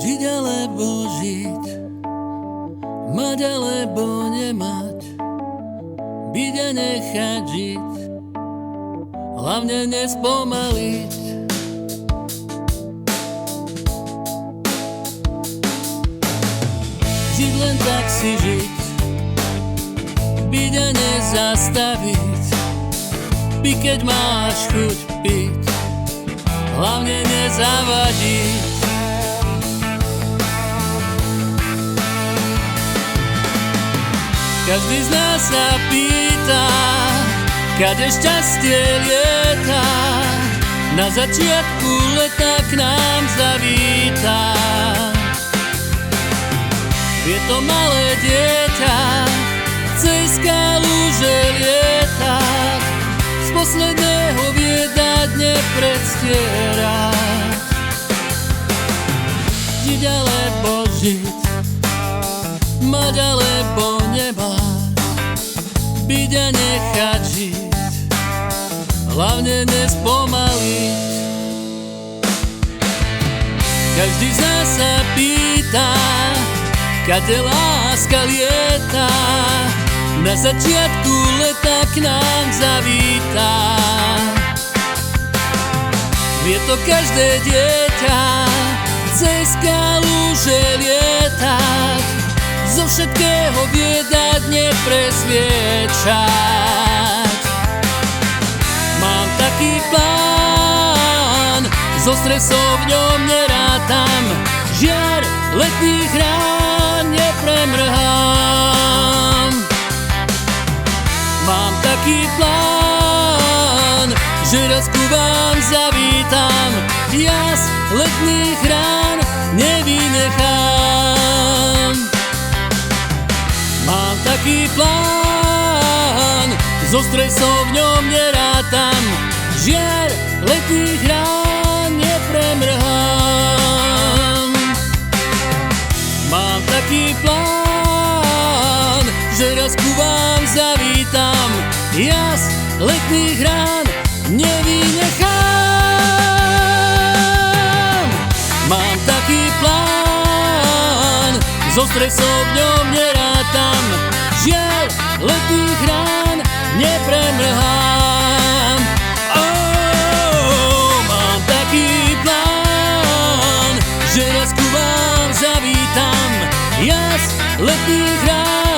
Žiť alebo žiť, mať alebo nemať, byť a nechať žiť, hlavne nespomaliť. Žiť len tak si žiť, byť a nezastaviť, piť keď máš chuť piť, hlavne nezavadiť. Každý z nás sa pýta, kade šťastie lieta, na začiatku leta k nám zavítá. Je to malé dieťa, chce ísť kaluže lietať, z posledného viedať nepredstierať. Žiť alebo žiť, mať alebo nemať, byť a nechať žiť, hlavne nespomaliť. Každý z nás sa pýta, kade láska lieta, na začiatku leta k nám zavítá. Vie to každé dieťa, chce ísť kaluže lietať, zo všetkého viedať nepresviečať. Mám taký plán, so stresom v ňom nerátam, žiar letných rán nepremrhám. Mám taký plán, že raz ku vám zavítam, jas letných rán nevynechám. Mám taký plán, so stresom v ňom nerátam, žiar letných rán nepremrhám. Mám taký plán, že raz ku vám zavítam, jas letných rán nevynechám. Mám taký plán, so stresom v ňom nerátam, žiaľ letných rán nepremrhám. Mám taký plán, že raz ku vám zavítam, jas letných rán